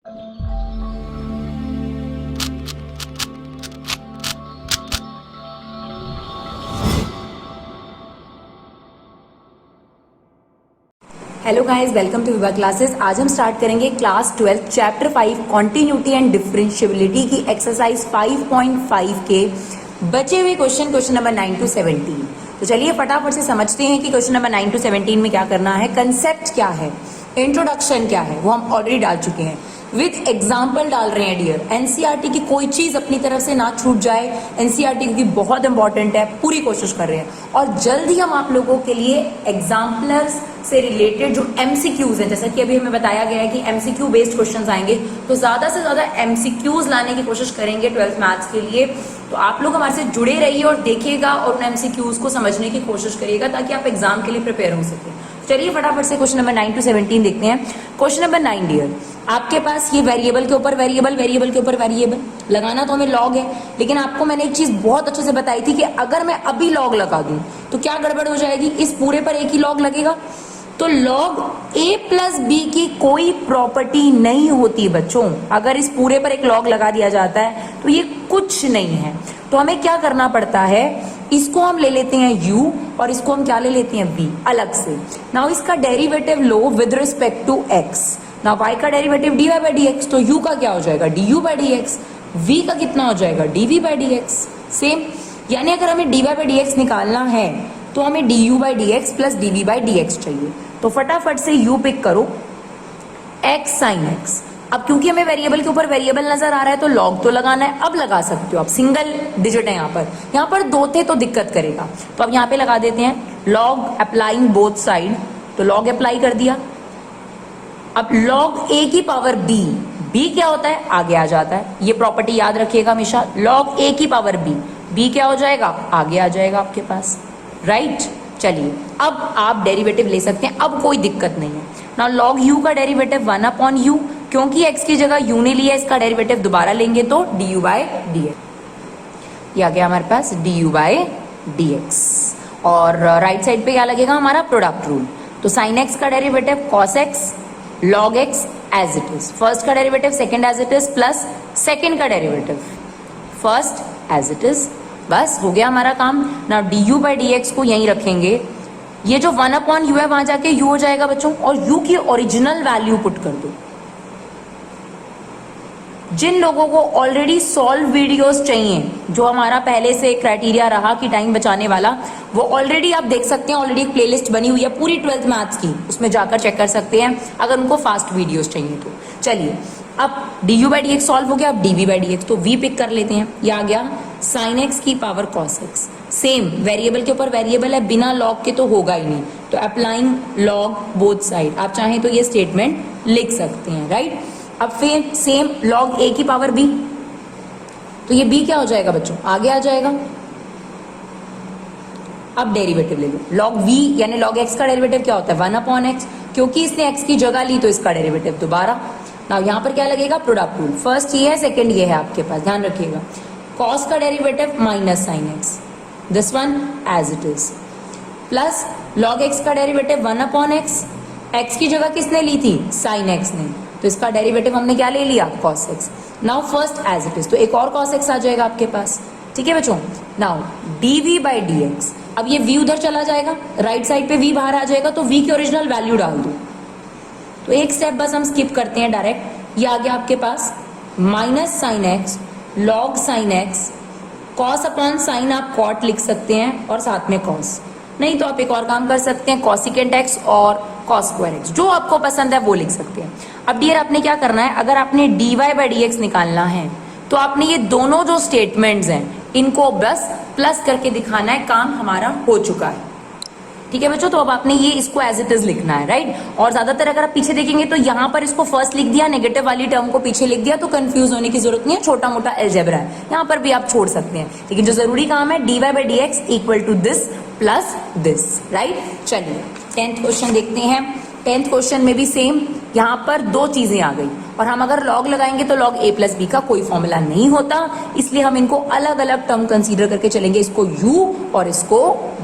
Hello guys, welcome to Vibha classes. आज हम start करेंगे class 12 chapter 5 continuity and differentiability की एक्सरसाइज 5.5 के बचे हुए क्वेश्चन नंबर 9 to 17। तो चलिए फटाफट से समझते हैं कि क्वेश्चन नंबर 9 to 17 में क्या करना है, कंसेप्ट क्या है, इंट्रोडक्शन क्या है, वो हम ऑलरेडी डाल चुके हैं। विथ एग्जाम्पल डाल रहे हैं डियर। एनसीईआरटी की कोई चीज अपनी तरफ से ना छूट जाए, एनसीईआरटी क्योंकि बहुत इंपॉर्टेंट है, पूरी कोशिश कर रहे हैं। और जल्द ही हम आप लोगों के लिए एग्जाम्पलर्स से रिलेटेड जो एमसीक्यूज हैं, जैसा कि अभी हमें बताया गया है कि एमसीक्यू बेस्ड क्वेश्चंस आएंगे, तो ज्यादा से ज्यादा एमसीक्यूज लाने की कोशिश करेंगे 12th मैथ्स के लिए। तो आप लोग हमारे से जुड़े रहिए और देखिएगा और उन एमसीक्यूज को समझने की कोशिश करिएगा ताकि आप एग्जाम के लिए प्रिपेयर हो सके। चलिए फटाफट से क्वेश्चन नंबर 9 to 17 देखते हैं। क्वेश्चन नंबर 9 डियर, आपके पास ये वेरिएबल के ऊपर वेरिएबल, वेरिएबल के ऊपर वेरिएबल लगाना तो हमें लॉग है, लेकिन आपको मैंने एक चीज बहुत अच्छे से बताई थी कि अगर मैं अभी लॉग लगा दूं तो क्या गड़बड़ हो जाएगी, इस पूरे पर एक ही लॉग लगेगा। तो लॉग a प्लस बी की कोई प्रॉपर्टी नहीं होती बच्चों। अगर इस पूरे पर एक लॉग लगा दिया जाता है तो ये कुछ नहीं है। तो हमें क्या करना पड़ता है, इसको हम ले लेते हैं u और इसको हम क्या ले लेते हैं v अलग से। नाउ इसका डेरिवेटिव लो with respect to x। Now y का डेरिवेटिव dy बाई dx, तो u का क्या हो जाएगा du बाई dx, v का कितना हो जाएगा dv बाई dx। सेम, यानी अगर हमें dy बाई dx निकालना है तो हमें du by dx plus dv by dx चाहिए। तो फटाफट से u पिक करो, x साइन x। अब क्योंकि हमें वेरिएबल के ऊपर वेरिएबल नजर आ रहा है तो लॉग तो लगाना है। अब लगा सकते हो आप, सिंगल डिजिट है यहाँ पर 2 थे तो दिक्कत करेगा। तो अब यहाँ पे लगा देते हैं लॉग अप्लाइंग बोथ साइड, तो लॉग अप्लाई कर दिया। अब लॉग a की पावर b, b क्या होता है आगे आ जाता है, ये प्रॉपर्टी याद रखिएगा हमेशा। लॉग a की पावर b, b क्या हो जाएगा आगे आ जाएगा आपके पास, राइट। चलिए अब आप डेरिवेटिव ले सकते हैं, अब कोई दिक्कत नहीं है ना। लॉग u का डेरिवेटिव 1 अपॉन u, क्योंकि x की जगह u ने लिया, इसका डेरिवेटिव दोबारा लेंगे तो du बाई dx। ये आ गया हमारे पास du बाई dx। और राइट साइड पे क्या लगेगा हमारा प्रोडक्ट रूल। तो साइन x का derivative cos x log x as it is, first का derivative second as it is plus second का derivative first as it is. बस हो गया हमारा काम ना। du बाई dx को यहीं रखेंगे, ये जो 1 अपॉन u है वहां जाके u हो जाएगा बच्चों, और u की ओरिजिनल वैल्यू पुट कर दो। जिन लोगों को ऑलरेडी सॉल्व वीडियोस चाहिए, जो हमारा पहले से क्राइटेरिया रहा कि टाइम बचाने वाला, वो ऑलरेडी आप देख सकते हैं, ऑलरेडी एक प्लेलिस्ट बनी हुई है पूरी 12th मैथ्स की, उसमें जाकर चेक कर सकते हैं अगर उनको फास्ट वीडियोस चाहिए तो। चलिए अब du बाई dx सॉल्व हो गया, अब dv बाई dx, तो v पिक कर लेते हैं। ये आ गया sin x की power cos x। Same, variable के ऊपर वेरिएबल है, बिना लॉग के तो होगा ही नहीं, तो अप्लाइंग लॉग बोथ साइड, आप चाहें तो ये स्टेटमेंट लिख सकते हैं, राइट। अब फिर सेम log a की पावर b, तो ये b क्या हो जाएगा बच्चों आगे आ जाएगा। अब डेरिवेटिव ले लो, log v यानी log x का डेरिवेटिव क्या होता है 1 अपॉन x, क्योंकि इसने x की जगह ली तो इसका डेरिवेटिव दोबारा। नाउ यहाँ पर क्या लगेगा प्रोडक्ट रूल, फर्स्ट ये है सेकंड ये है आपके पास, ध्यान रखिएगा। cos का derivative minus sine x, this one as it is, plus log x का डेरिवेटिव 1 अपॉन x, x की जगह किसने ली थी साइन x ने, तो इसका डेरिवेटिव हमने क्या ले लिया cos x। Now first as it is, तो एक और cos x आ जाएगा आपके पास, ठीक है बच्चों। नाउ dv बाई dx, अब ये v उधर चला जाएगा, राइट साइड पे v बाहर आ जाएगा, तो v की ओरिजिनल वैल्यू डाल दो। तो एक स्टेप बस हम स्किप करते हैं डायरेक्ट, ये आ गया आपके पास minus sine x log sine x, cos upon sine आप कॉट लिख सकते हैं और साथ में कॉस, नहीं तो आप एक और काम कर सकते हैं कॉसिकेंट एक्स और कॉस स्क्वायर एक्स, जो आपको पसंद है वो लिख सकते हैं। अब डियर आपने क्या करना है, अगर आपने dy बाई dx निकालना है तो आपने ये दोनों जो स्टेटमेंट्स हैं इनको बस प्लस करके दिखाना है, काम हमारा हो चुका है, ठीक है बच्चों। तो अब आपने ये इसको एज इट इज लिखना है, राइट। और ज्यादातर अगर आप पीछे देखेंगे तो यहाँ पर इसको फर्स्ट लिख दिया, नेगेटिव वाली टर्म को पीछे लिख दिया, तो कंफ्यूज होने की जरूरत नहीं है, छोटा मोटा अलजेब्रा है, यहाँ पर भी आप छोड़ सकते हैं, लेकिन जो जरूरी काम है dy by dx equal to this plus this, right. चलिए 10th क्वेश्चन देखते हैं। 10th क्वेश्चन में भी सेम, यहाँ पर 2 चीजें आ गई, और हम अगर लॉग लगाएंगे तो लॉग a प्लस बी का कोई फॉर्मूला नहीं होता, इसलिए हम इनको अलग अलग टर्म कंसीडर करके चलेंगे, इसको u और इसको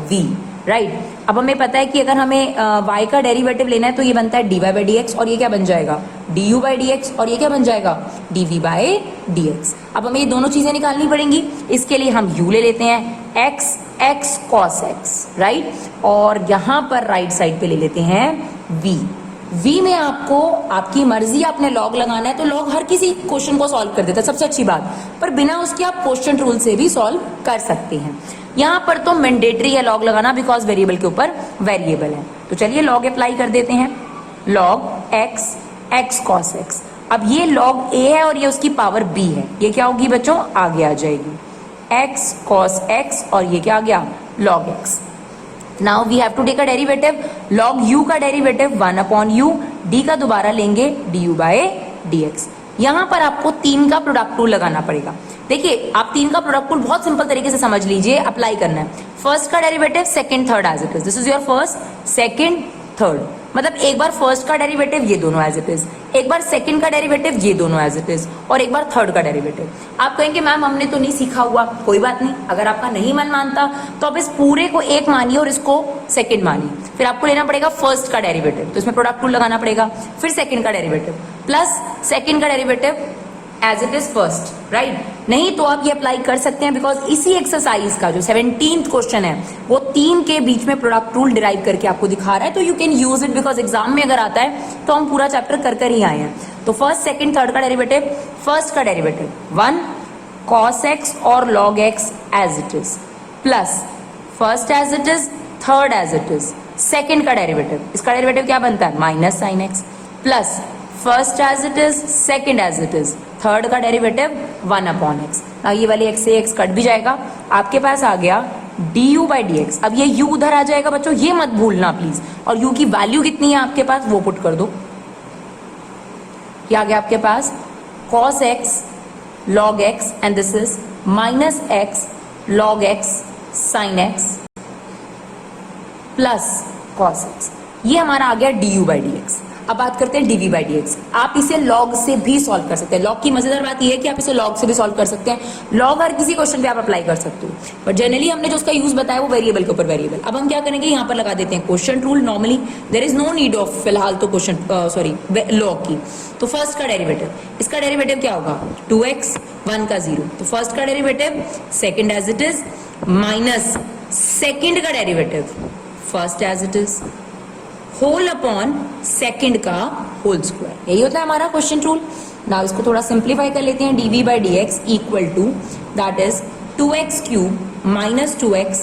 v, राइट। अब हमें पता है कि अगर हमें y का डेरिवेटिव लेना है तो ये बनता है dy बाई डी एक्स, और ये क्या बन जाएगा du बाई डी एक्स, और ये क्या बन जाएगा dv बाई डी एक्स। अब हमें ये दोनों चीजें निकालनी पड़ेंगी, इसके लिए हम u ले लेते हैं x x cos x, right, और यहां पर राइट साइड पे ले लेते हैं v में आपको आपकी मर्जी आपने लॉग लगाना है तो लॉग हर किसी क्वेश्चन को सॉल्व कर देता है, सबसे अच्छी बात, पर बिना उसके आप क्वेश्चन रूल से भी सॉल्व कर सकते हैं। यहां पर तो मैंडेटरी है लॉग लगाना, बिकॉज वेरिएबल के ऊपर वेरिएबल है। तो चलिए लॉग अप्लाई कर देते हैं, log x x cos x। अब ये लॉग a है और ये उसकी पावर b है, ये क्या होगी बच्चों, आगे आ जाएगी x cos x, और ये क्या आ गया log x। Now we have to take a derivative, log u का डेरिवेटिव 1 अपॉन u, d का दोबारा लेंगे du बाय dx। यहां पर आपको 3 का प्रोडक्ट रूल लगाना पड़ेगा। देखिए आप 3 का प्रोडक्ट रूल बहुत सिंपल तरीके से समझ लीजिए, अप्लाई करना है। फर्स्ट का derivative second third as it is, this is your first second third, मतलब एक बार फर्स्ट का डेरिवेटिव ये दोनों एज इट इज, एक बार सेकंड का डेरिवेटिव ये दोनों एज इट इज, और एक बार थर्ड का डेरिवेटिव। आप कहेंगे मैम हमने तो नहीं सीखा हुआ, कोई बात नहीं, अगर आपका नहीं मन मानता तो आप इस पूरे को एक मानिए और इसको सेकंड मानिए। फिर आपको लेना पड़ेगा फर्स्ट का डेरिवेटिव, तो इसमें प्रोडक्ट रूल लगाना पड़ेगा, फिर सेकंड का डेरिवेटिव प्लस सेकंड का derivative as it is first, right. नहीं तो आप ये अप्लाई कर सकते हैं, बिकॉज इसी एक्सरसाइज का जो 17th क्वेश्चन है वो 3 के बीच में प्रोडक्ट रूल डिराइव करके आपको दिखा रहा है, तो you can use it, because exam में अगर आता है तो हम पूरा चैप्टर कर ही आए हैं। तो फर्स्ट सेकंड थर्ड का डेरिवेटिव, फर्स्ट का डेरिवेटिव 1 cos x और log x as it is, plus first as it is, third as it is, second का डेरिवेटिव, इसका डेरिवेटिव क्या बनता है minus sine x, plus first as it is, second as it is, third का derivative 1 upon x. ये वाली x से x cut भी जाएगा, आपके पास आ गया du बाई डी एक्स। अब ये u उधर आ जाएगा बच्चों, ये मत भूलना प्लीज, और u की वैल्यू कितनी है आपके पास वो पुट कर दो। ये आ गया आपके पास cos x log x, and this is minus x log x sin x plus cos x। ये हमारा आ गया du बाई डी एक्स। अब बात करते हैं dv बाई डी एक्स। आप इसे log से भी सॉल्व कर सकते हैं। log की मजेदार बात यह है कि आप इसे log से भी सॉल्व कर सकते हैं। log हर किसी क्वेश्चन पे आप अप्लाई कर सकते हो, बट जनरली हमने जो उसका यूज बताया वो वेरिएबल के ऊपर वेरिएबल। अब हम क्या करेंगे, यहाँ पर लगा देते हैं question rule. Normally there is no need of फिलहाल तो क्वेश्चन सॉरी log की। तो फर्स्ट का डेरिवेटिव, इसका डेरिवेटिव क्या होगा 2x 1 का 0, तो फर्स्ट का derivative second as it is, minus second का derivative first as it is, whole upon second का होल स्क्वायर। यही होता है हमारा क्वेश्चन रूल। नाउ इसको थोड़ा सिंप्लीफाई कर लेते हैं, dv by d x equal to that is 2x cube minus 2x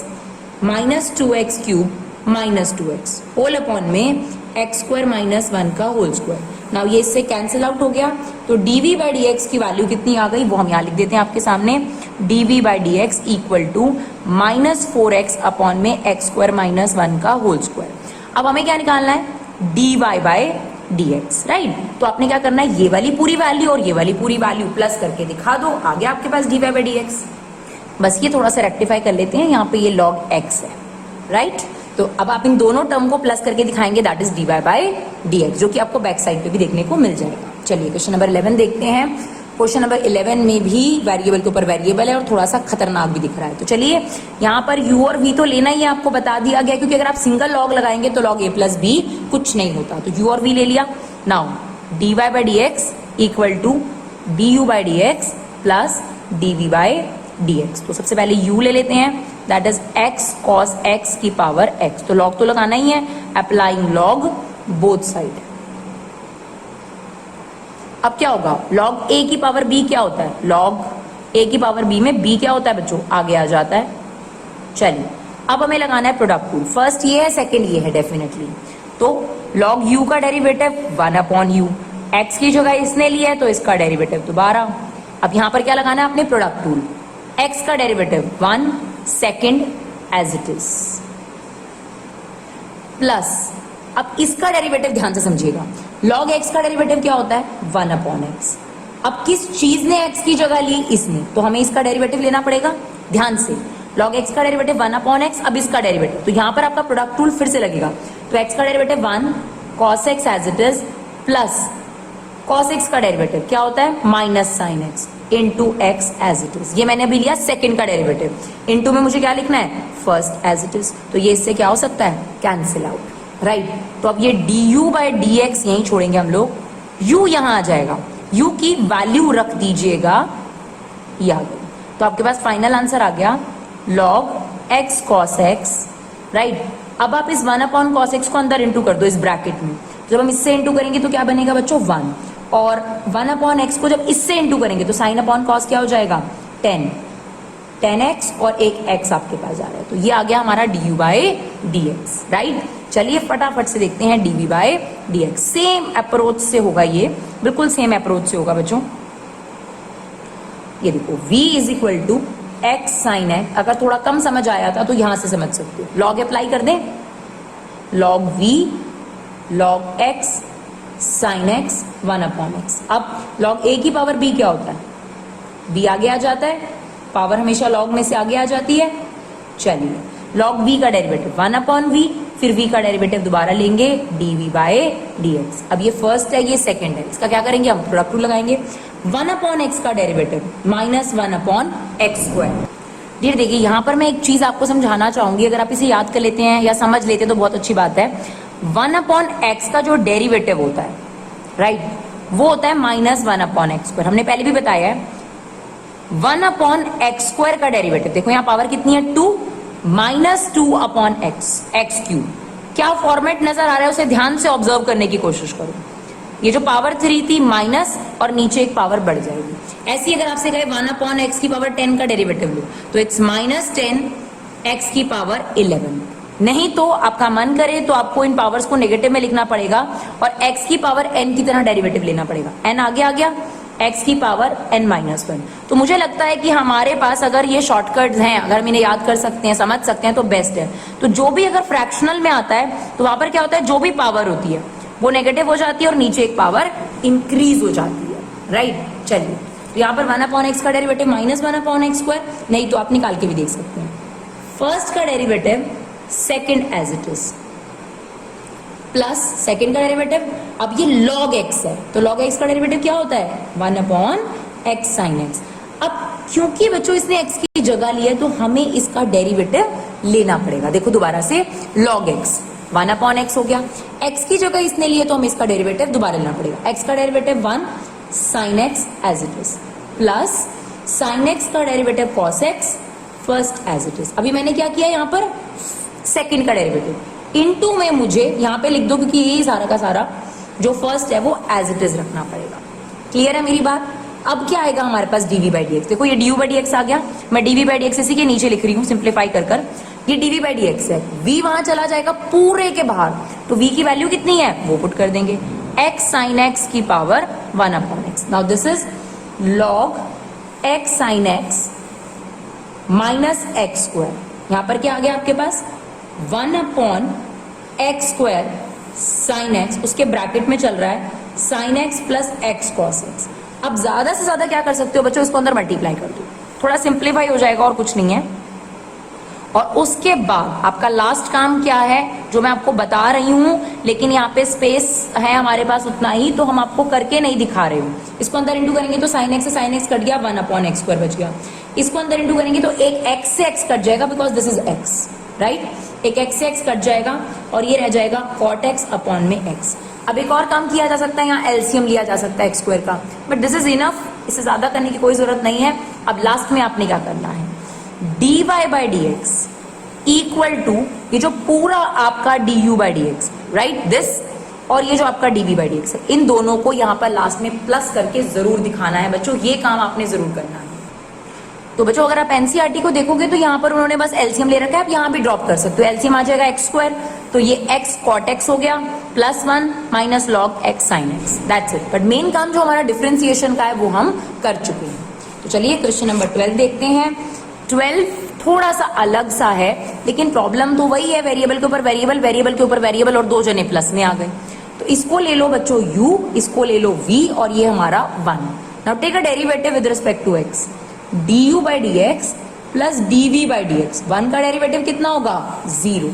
minus 2x cube minus 2x whole upon में x स्क्वायर माइनस 1 का होल स्क्वायर। नाउ ये इससे कैंसिल आउट हो गया, तो dv बाई डी एक्स की value कितनी आ गई वो हम यहाँ लिख देते हैं आपके सामने, dv by d x equal to minus 4x upon में x स्क्वायर माइनस 1 का होल स्क्वायर। अब हमें क्या निकालना है dy by d x, right. तो आपने क्या करना है, ये वाली पूरी वैल्यू और ये वाली पूरी वैल्यू प्लस करके दिखा दो, आ गया आपके पास dy बाई डी एक्स। बस ये थोड़ा सा रेक्टिफाई कर लेते हैं, यहाँ पे ये log x है, राइट। तो अब आप इन दोनों टर्म को प्लस करके दिखाएंगे, that is dy by d x, जो कि आपको बैक साइड पे भी देखने को मिल जाएगा। चलिए क्वेश्चन नंबर 11 देखते हैं। क्वेश्चन नंबर 11 में भी वेरिएबल के ऊपर वेरिएबल है और थोड़ा सा खतरनाक भी दिख रहा है। तो चलिए यहाँ पर u और v तो लेना ही है, आपको बता दिया गया, क्योंकि अगर आप सिंगल लॉग लगाएंगे तो log a प्लस b कुछ नहीं होता, तो u और v ले लिया। Now dy by d x equal to du by d x plus dv by d x. तो सबसे पहले u ले लेते हैं, that is x cos x की पावर x, तो log तो लगाना ही है, अप्लाइंग log बोथ साइड। अब क्या होगा, log a की पावर b क्या होता है, log a की पावर b में b क्या होता है बच्चों, आगे आ जाता है। चलिए अब हमें लगाना है प्रोडक्ट रूल, फर्स्ट ये है सेकंड ये है डेफिनेटली। तो log u का डेरिवेटिव 1 अपॉन u, x की जगह इसने लिया है तो इसका डेरिवेटिव दोबारा। अब यहां पर क्या लगाना है आपने प्रोडक्ट रूल, x का derivative 1 second as it is, plus अब इसका डेरिवेटिव ध्यान से समझिएगा, log x का डेरिवेटिव क्या होता है 1 अपॉन x। अब किस चीज ने x की जगह ली, इसने, तो हमें इसका डेरिवेटिव लेना पड़ेगा। ध्यान से, log x का डेरिवेटिव 1 अपॉन x, अब इसका डेरिवेटिव, तो यहां पर आपका प्रोडक्ट रूल फिर से लगेगा। तो x का derivative 1 cos x as it is plus cos x का डेरिवेटिव क्या होता है, minus sine x into x as it is. ये मैंने अभी लिया सेकंड का डेरिवेटिव, इंटू में मुझे क्या लिखना है, फर्स्ट एज इट इज। तो ये इससे क्या हो सकता है, कैंसिल आउट, राइट। तो अब ये du बाई डी एक्स यहीं छोड़ेंगे हम लोग, u यहां आ जाएगा, u की वैल्यू रख दीजिएगा, ये आ गई। तो आपके पास फाइनल आंसर आ गया log x cos x, right. अब आप इस 1 अपॉन cos x को अंदर इंटू कर दो इस ब्रैकेट में। जब हम इससे इंटू करेंगे तो क्या बनेगा बच्चों, 1, और 1 अपॉन x को जब इससे इंटू करेंगे तो साइन अपॉन cos क्या हो जाएगा, 10x और एक x आपके पास जा रहा है। तो ये आ गया हमारा du by d x, right. चलिए फटाफट से देखते हैं dv by d x. Same approach से होगा, ये बिल्कुल सेम अप्रोच से होगा बच्चों। ये देखो v is equal to x sine x. अगर थोड़ा कम समझ आया था तो यहां से समझ सकते हो, लॉग अप्लाई कर दें, log v log x sine x 1 upon x. अब लॉग a की पावर b क्या होता है, b आगे आ जाता है, पावर हमेशा लॉग में से आगे आ जाती है। चलिए लॉग v का डेरिवेटिव 1 अपॉन v, फिर v का डेरिवेटिव दोबारा लेंगे dv बाय dx। अब ये फर्स्ट है, ये सेकंड है, इसका क्या करेंगे हम, प्रोडक्ट रूल लगाएंगे। 1 अपॉन एक्स का derivative minus 1 upon x square. Dear देखिए यहाँ पर मैं एक चीज आपको समझाना चाहूंगी, अगर आप इसे याद कर लेते हैं या समझ लेते हैं तो बहुत अच्छी बात है। 1 अपॉन एक्स का जो डेरिवेटिव होता है, राइट, वो होता है माइनस 1 अपॉन एक्स स्क्वायर। हमने पहले भी बताया है 1 अपॉन एक्स स्क्वायर का डेरिवेटिव, देखो यहाँ पावर कितनी है 2, minus 2 upon x, x cube. क्या फॉर्मेट नजर आ रहा है उसे ध्यान से ऑब्जर्व करने की कोशिश करो। ये जो पावर 3 थी माइनस और नीचे एक पावर बढ़ जाएगी। ऐसी अगर आपसे कहे 1 अपॉन एक्स की पावर 10 का डेरिवेटिव लो तो इट्स माइनस 10 एक्स की पावर 11। नहीं तो आपका मन करे तो आपको इन पावर्स को नेगेटिव में लिखना पड़ेगा और x की पावर n की तरह डेरिवेटिव लेना पड़ेगा। n आगे आ गया, x की पावर n माइनस 1। तो मुझे लगता है कि हमारे पास अगर ये शॉर्टकट्स हैं, अगर हम इन्हें याद कर सकते हैं, समझ सकते हैं तो बेस्ट है। तो जो भी अगर फ्रैक्शनल में आता है तो वहां पर क्या होता है, जो भी पावर होती है वो नेगेटिव हो जाती है और नीचे एक पावर इंक्रीज हो जाती है, राइट। चलिए तो यहाँ पर 1 अपॉन एक्स का derivative minus 1 upon x square, नहीं तो आप निकाल के भी देख सकते हैं। फर्स्ट का derivative second as it is plus second का डेरिवेटिव, अब ये log x है तो log x का डेरिवेटिव क्या होता है, 1 अपॉन एक्स साइन एक्स। अब क्योंकि बच्चों इसने x की जगह ली है तो हमें इसका डेरिवेटिव लेना पड़ेगा। देखो दोबारा से log x 1 अपॉन एक्स हो गया, x की जगह इसने लिए तो हमें इसका डेरिवेटिव दोबारा लेना पड़ेगा। x का derivative 1 sine x as it is plus sine x का derivative cos x first as it is. अभी मैंने क्या किया यहाँ पर, सेकंड का डेरिवेटिव इनटू में मुझे यहाँ पे लिख दो क्योंकि ये सारा का सारा जो फर्स्ट है वो एज इट इज रखना पड़ेगा। क्लियर है मेरी बात। अब क्या आएगा हमारे पास dv बाई डी एक्स। देखो ये du बाई डी एक्स आ गया, मैं dv बाई डी एक्स इसी के नीचे लिख रही हूँ सिंप्लीफाई कर कर। ये dv बाई डी एक्स है, v वहां चला जाएगा पूरे के बाहर, तो v की वैल्यू कितनी है वो पुट कर देंगे, x साइन एक्स की power 1 upon x. Now this is log x sine x minus x square. यहां पर क्या आ गया आपके पास 1 upon x square sine x, उसके ब्रैकेट में चल रहा है sine x plus x cos x. अब ज्यादा से ज्यादा क्या कर सकते हो बच्चों, इसको अंदर मल्टीप्लाई कर दो, थोड़ा सिंप्लीफाई हो जाएगा और कुछ नहीं है। और उसके बाद आपका लास्ट काम क्या है जो मैं आपको बता रही हूं, लेकिन यहाँ पे स्पेस है हमारे पास उतना ही तो हम आपको करके नहीं दिखा रहे हूँ। इसको अंदर इंटू करेंगे तो साइन एक्स से साइन एक्स कट गया, 1 अपॉन एक्स स्क्वायर बच गया। इसको अंदर इंटू करेंगे तो एक एक्स से एक्स कट जाएगा because this is x, right. एक एक्स से एक्स कट जाएगा और ये रह जाएगा कॉट एक्स अपॉन में एक्स। अब एक और काम किया जा सकता है, यहाँ एलसीएम लिया जा सकता है एक्स स्क्वायर का, बट दिस इज इनफ, इससे ज्यादा करने की कोई जरूरत नहीं है। अब लास्ट में आपने क्या करना है, dy by d x equal to ये जो पूरा आपका du by d x, right, this, और ये जो आपका dv बाई डी एक्स है, इन दोनों को यहाँ पर लास्ट में प्लस करके जरूर दिखाना है बच्चों, ये काम आपने जरूर करना है। तो बच्चों अगर आप एनसीईआरटी को देखोगे तो यहाँ पर उन्होंने बस एलसीएम ले रखा है, आप यहाँ भी ड्रॉप कर सकते हो। एलसीएम आ जाएगा एक्स स्क्वायर, तो ये एक्स कॉट एक्स हो गया plus 1 minus log x sine x, that's it. But main काम जो हमारा डिफरेंशिएशन का है वो हम कर चुके हैं। तो चलिए क्वेश्चन नंबर 12 देखते हैं। 12 थोड़ा सा अलग सा है, लेकिन प्रॉब्लम तो वही है, वेरिएबल के ऊपर वेरिएबल, वेरिएबल के ऊपर वेरिएबल और दो जने प्लस में आ गए। तो इसको ले लो बच्चों u, इसको ले लो v और ये हमारा 1। Now take a derivative with respect to x, du by d x plus dv by d x. 1 का डेरिवेटिव कितना होगा 0।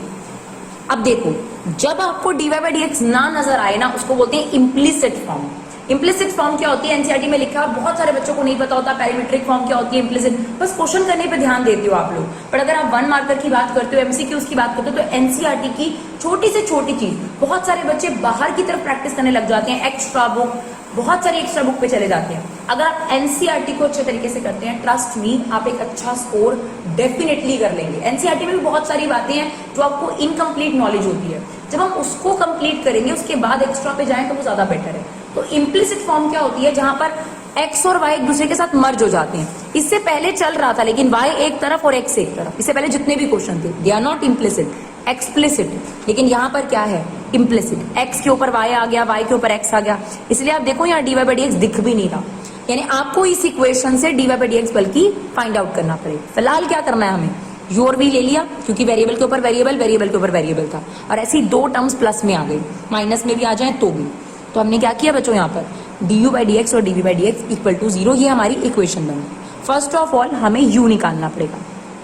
अब देखो जब आपको dy बाई डी एक्स ना नजर आए ना, उसको बोलते हैं इम्प्लिसिट फॉर्म। इम्प्लिसिट फॉर्म क्या होती है एनसीईआरटी में लिखा है, बहुत सारे बच्चों को नहीं पता होता पैरामीट्रिक फॉर्म क्या होती है, इम्प्लिसिट, बस क्वेश्चन करने पे ध्यान देते हो आप लोग। पर अगर आप 1 मार्कर की बात करते हो, एमसीक्यूज की बात करते हो, तो एनसीईआरटी की छोटी से छोटी चीज, बहुत सारे बच्चे बाहर की तरफ प्रैक्टिस करने लग जाते हैं, एक्स्ट्रा बुक, बहुत सारी एक्स्ट्रा बुक पे चले जाते हैं। अगर आप एनसीईआरटी को अच्छे तरीके से करते हैं, ट्रस्ट मी, आप एक अच्छा स्कोर डेफिनेटली कर लेंगे। एनसीईआरटी में भी बहुत सारी बातें हैं जो आपको इनकम्प्लीट नॉलेज होती है, जब हम उसको कंप्लीट करेंगे उसके बाद एक्स्ट्रा पे जाएं तो वो ज्यादा बेटर है। तो इम्प्लिसिट फॉर्म क्या होती है, जहां पर एक्स और वाई एक दूसरे के साथ मर्ज हो जाते हैं। इससे पहले चल रहा था लेकिन वाई एक तरफ और एक्स एक तरफ, इससे पहले जितने भी क्वेश्चन थे they are not implicit, explicit, लेकिन यहाँ पर क्या है, इम्प्लिसिट। एक्स के ऊपर वाई आ गया, वाई के ऊपर एक्स आ गया, इसलिए आप देखो यहाँ d y by d x दिख भी नहीं रहा, यानी आपको इस इक्वेशन से d y by d x बल्कि फाइंड आउट करना पड़ेगा। फिलहाल क्या करना है हमें, योर भी ले लिया क्योंकि वेरिएबल के ऊपर वेरिएबल, वेरिएबल के ऊपर वेरिएबल था, और ऐसी दो टर्म्स प्लस में आ गई, माइनस में भी आ जाए तो भी। तो हमने क्या किया बच्चों, यहाँ पर d u by d x और d v by d x equal to 0, ये हमारी इक्वेशन बनी। फर्स्ट ऑफ ऑल हमें u निकालना पड़ेगा,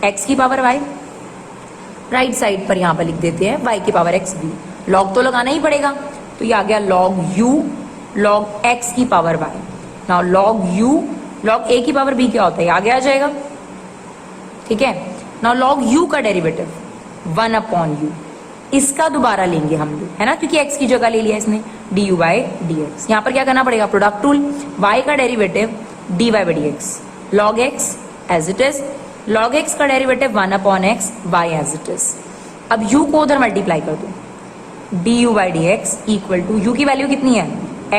x की पावर y, राइट साइड पर यहाँ पर लिख देते हैं y की पावर x भी, लॉग तो लगाना ही पड़ेगा, तो ये आ गया log u log x की power y। Now log u log a की पावर b क्या होता है, आगे आ जाएगा, ठीक है। नाउ log u का डेरिवेटिव 1 अपॉन u, इसका दोबारा लेंगे हम लोग, है ना, क्योंकि x की जगह ले लिया इसने, d u by d x. यहाँ पर क्या करना पड़ेगा, प्रोडक्ट रूल, y का derivative d y by d x, log x as it is, log x का derivative 1 upon x, y as it is. अब u को उधर मल्टीप्लाई कर दो, d u by d x equal to, u की value कितनी है,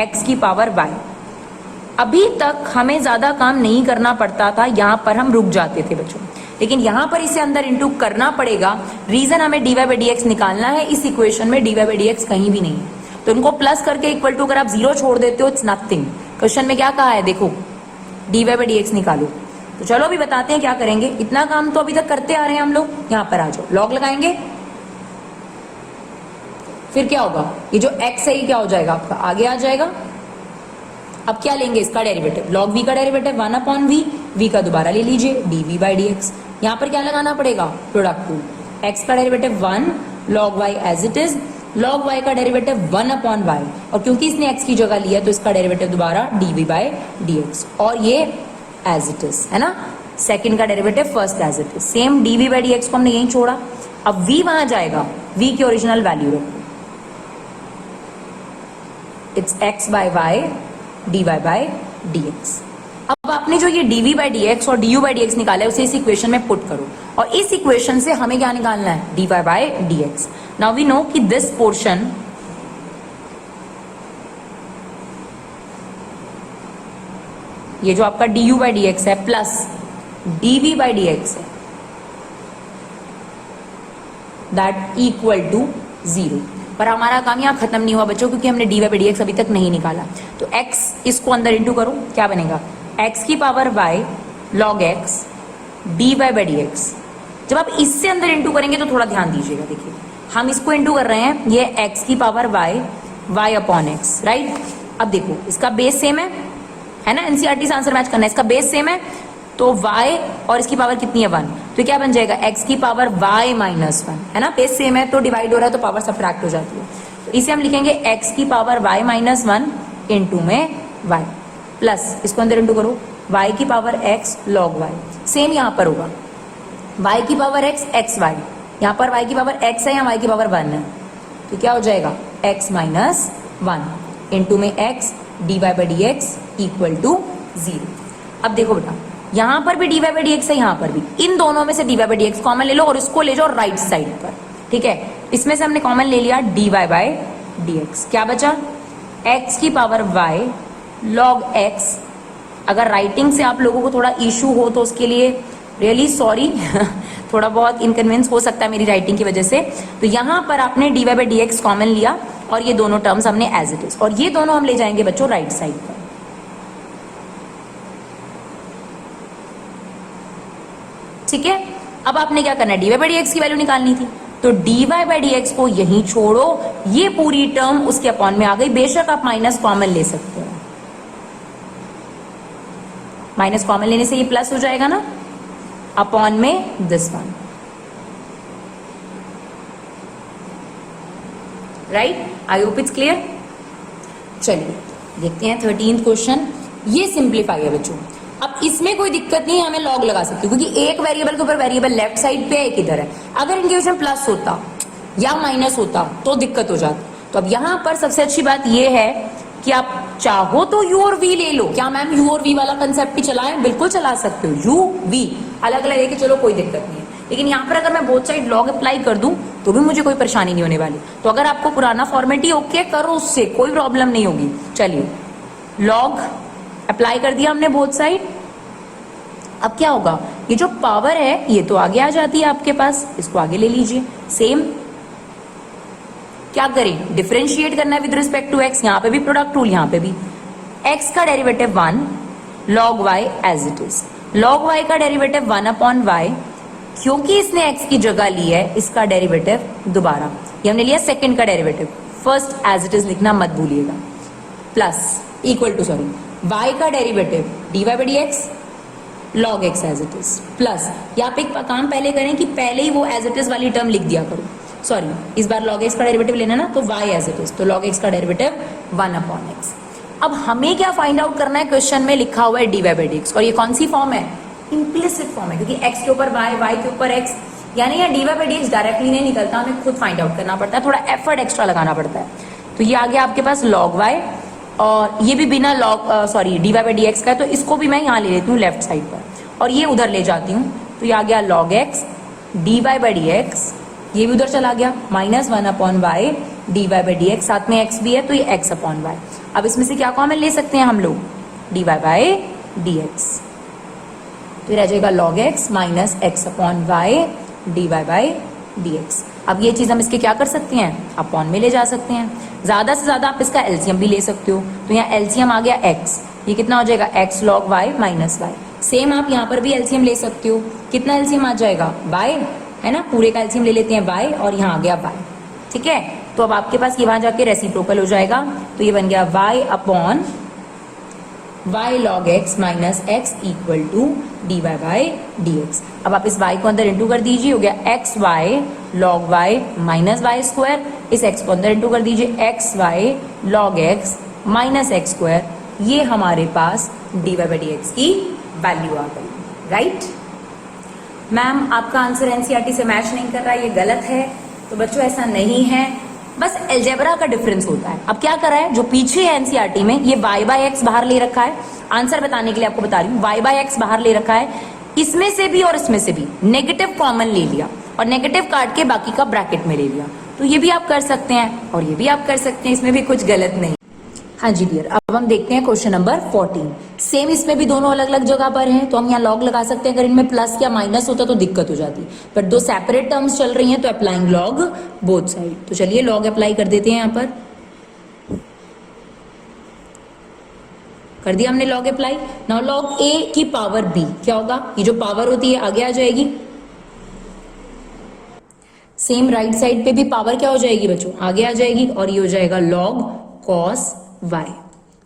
x की पावर y। अभी तक हमें ज्यादा काम नहीं करना पड़ता था, यहाँ पर हम रुक जाते थे बच्चों, लेकिन यहाँ पर इसे अंदर इंटू करना पड़ेगा। रीजन हमें d y by d x निकालना है, इस इक्वेशन में d y by d x कहीं भी नहीं है, तो इनको प्लस करके इक्वल टू अगर आप 0 छोड़ देते हो इट्स नथिंग। क्वेश्चन में क्या कहा है देखो, d y by d x निकालो। तो चलो अभी बताते हैं क्या करेंगे, इतना काम तो अभी तक करते आ रहे हैं हम लोग। यहाँ पर आ जाओ, लॉग लगाएंगे, फिर क्या होगा, ये जो x है ये क्या हो जाएगा आपका, आगे आ जाएगा। अब क्या लेंगे, इसका डेरिवेटिव, लॉग v का डेरिवेटिव 1 अपॉन v, v का दोबारा ले लीजिए, d v by d x. यहाँ पर क्या लगाना पड़ेगा, प्रोडक्ट रूल, x का derivative 1 log y as it is, log y का डेरिवेटिव 1 अपॉन y, और क्योंकि इसने x की जगह लिया तो इसका डेरिवेटिव दोबारा d v by d x, और ये एज इट इज, है ना, सेकंड का derivative first as it is, same d v by d x को हमने यहीं छोड़ा। अब v वहां जाएगा, v की ओरिजिनल वैल्यू रखो, it's x by y d y by d x. अब आपने जो ये d v by d x और d u by d x निकाला है उसे इस इक्वेशन में पुट करो, और इस इक्वेशन से हमें क्या निकालना है, d y by d x. Now we know कि दिस पोर्शन, ये जो आपका d u by d x है plus d v by d x है, दैट इक्वल टू 0। पर हमारा काम यहाँ खत्म नहीं हुआ बच्चों, क्योंकि हमने d y by d x अभी तक नहीं निकाला। तो x इसको अंदर इंटू करो, क्या बनेगा, x की power y log x d y by d x. जब आप इससे अंदर इंटू करेंगे तो थोड़ा ध्यान दीजिएगा, देखिए हम इसको इंटू कर रहे हैं, ये x की power y upon x, right. अब देखो इसका बेस सेम है ना, एनसीईआरटी से आंसर मैच करना है, इसका बेस सेम है, तो y और इसकी पावर कितनी है 1, तो क्या बन जाएगा, x की पावर y माइनस 1, है ना, बेस सेम है तो डिवाइड हो रहा है तो पावर सब्ट्रैक्ट हो जाती है। तो इसे हम लिखेंगे x की पावर y माइनस 1 इंटू में y, प्लस इसको अंदर इंटू करो, y की power x log y, same यहाँ पर होगा, y की पावर x x y, यहाँ पर y की पावर x है, यहाँ y की पावर 1 है, तो क्या हो जाएगा x माइनस 1 इंटू में x d y by d x equal to 0। अब देखो बेटा, यहाँ पर भी d y by d x है, यहाँ पर भी, इन दोनों में से d y by d x common ले लो और इसको ले जाओ राइट साइड पर, ठीक है। इसमें से हमने कॉमन ले लिया d y by d x, क्या बचा, x की पावर y log x। अगर राइटिंग से आप लोगों को थोड़ा इशू हो तो उसके लिए रियली सॉरी थोड़ा बहुत इनकन्वीनियंस हो सकता है मेरी राइटिंग की वजह से। तो यहाँ पर आपने d y by d x common लिया और ये दोनों टर्म्स हमने एज इट इज, और ये दोनों हम ले जाएंगे बच्चों राइट साइड पर, ठीक है। अब आपने क्या करना है, d y by d x की वैल्यू निकालनी थी, तो d y by d x को यहीं छोड़ो, ये पूरी टर्म उसके अपॉन में आ गई। बेशक आप माइनस कॉमन ले सकते हो, माइनस कॉमन लेने से ये प्लस हो जाएगा ना, अपॉन में this one, right. I hope it's clear. चलिए देखते हैं 13th क्वेश्चन। ये सिंप्लीफाई है बच्चों। अब इसमें कोई दिक्कत नहीं है, हमें लॉग लगा सकते हो क्योंकि एक वेरिएबल के ऊपर वेरिएबल लेफ्ट साइड पे है, एक इधर है। अगर इनके बीच में प्लस होता या माइनस होता तो दिक्कत हो जाती। तो अब यहाँ पर सबसे अच्छी बात यह है कि आप चाहो तो यू और वी ले लो। क्या मैम यू और वी वाला कंसेप्ट ही चलाएं? बिल्कुल चला सकते हो, यू वी अलग अलग लेके चलो, कोई दिक्कत नहीं है। लेकिन यहाँ पर अगर मैं बोथ साइड लॉग अप्लाई कर दूं तो भी मुझे कोई परेशानी नहीं होने वाली। तो अगर आपको पुराना फॉर्मेट ही ओके करो, उससे कोई प्रॉब्लम नहीं होगी। चलिए लॉग अप्लाई कर दिया हमने बोथ साइड। अब क्या होगा, ये जो पावर है ये तो आगे आ जाती है आपके पास, इसको आगे ले लीजिए। सेम क्या करें, डिफरेंशिएट करना है विद रिस्पेक्ट टू एक्स। यहाँ पे भी प्रोडक्ट रूल, यहाँ पे भी एक्स का derivative 1 log y as it is. Log y का डेरिवेटिव 1 अपॉन वाई, क्योंकि इसने एक्स की जगह ली है, इसका डेरिवेटिव दोबारा, ये हमने लिया सेकंड का derivative, first as it is लिखना मत भूलिएगा, plus equal to sorry y का derivative d y by d x log x as it is, plus यहाँ पे एक काम पहले करें कि पहले ही वो एज इट इज वाली टर्म लिख दिया करो। सॉरी, इस बार log x का डेरिवेटिव लेना ना, तो y एज इट इज, तो log x का डेरिवेटिव 1 अपॉन x। अब हमें क्या फाइंड आउट करना है, क्वेश्चन में लिखा हुआ है dy बाई dx, और ये कौन सी फॉर्म है, इम्प्लिसिट फॉर्म है, क्योंकि x के ऊपर y, y के ऊपर x, यानी ये dy बाई dx डायरेक्टली नहीं निकलता, हमें खुद फाइंड आउट करना पड़ता है, थोड़ा एफर्ट एक्स्ट्रा लगाना पड़ता है। तो ये आ गया आपके पास log y, और ये भी बिना dy बाई dx का है, तो इसको भी मैं यहाँ ले लेती हूँ लेफ्ट साइड पर, और ये उधर ले जाती हूँ, तो ये आ गया log x dy by dx, ये भी उधर चला गया, minus 1 upon y d y by d x, साथ में x भी है तो ये x अपॉन वाई। अब इसमें से क्या कॉमन ले सकते हैं हम लोग, d y by d x, तो ये रह जाएगा log x minus x upon y d y by d x. अब ये चीज हम इसके क्या कर सकते हैं, अपॉन में ले जा सकते हैं। ज्यादा से ज्यादा आप इसका एलसीएम भी ले सकते हो, तो यहाँ एलसीएम आ गया x, ये कितना हो जाएगा x log y minus y. Same आप यहाँ पर भी एलसीएम ले सकते हो, कितना एलसीएम आ जाएगा y है ना, पूरे का एलसीएम ले लेते हैं y, और यहाँ आ गया y, ठीक है। तो अब आपके पास ये वहां जाके रेसिप्रोकल हो जाएगा, तो ये बन गया y upon y log x minus x equal to d y by d x. अब आप इस y को अंदर इंटू कर दीजिए, हो गया x y log y minus y square, इस x को अंदर इंटू कर दीजिए, x y log x minus x square, ये हमारे पास d y by d x की वैल्यू आ गई, राइट। मैम आपका आंसर एनसीईआरटी से मैच नहीं कर रहा है, ये गलत है। तो बच्चों ऐसा नहीं है, बस अलजेब्रा का डिफरेंस होता है। अब क्या करा है, जो पीछे है एनसीईआरटी में, ये y बाई एक्स बाहर ले रखा है, आंसर बताने के लिए आपको बता रही हूँ, y बाई एक्स बाहर ले रखा है, इसमें से भी और इसमें से भी नेगेटिव कॉमन ले लिया, और नेगेटिव काट के बाकी का ब्रैकेट में ले लिया। तो ये भी आप कर सकते हैं और ये भी आप कर सकते हैं, इसमें भी कुछ गलत नहीं। हाँ जी डियर, अब हम देखते हैं क्वेश्चन नंबर 14। सेम इसमें भी दोनों अलग अलग जगह पर हैं, तो हम यहाँ लॉग लगा सकते हैं। अगर इनमें प्लस या माइनस होता तो दिक्कत हो जाती, पर दो सेपरेट टर्म्स चल रही हैं, तो अप्लाइंग लॉग बोथ साइड। तो चलिए लॉग अप्लाई कर देते हैं, यहाँ पर कर दिया हमने log apply. Now log a की पावर b क्या होगा, ये जो पावर होती है आगे आ जाएगी, सेम राइट साइड पे भी पावर क्या हो जाएगी बच्चों, आगे आ जाएगी, और ये हो जाएगा लॉग कॉस y,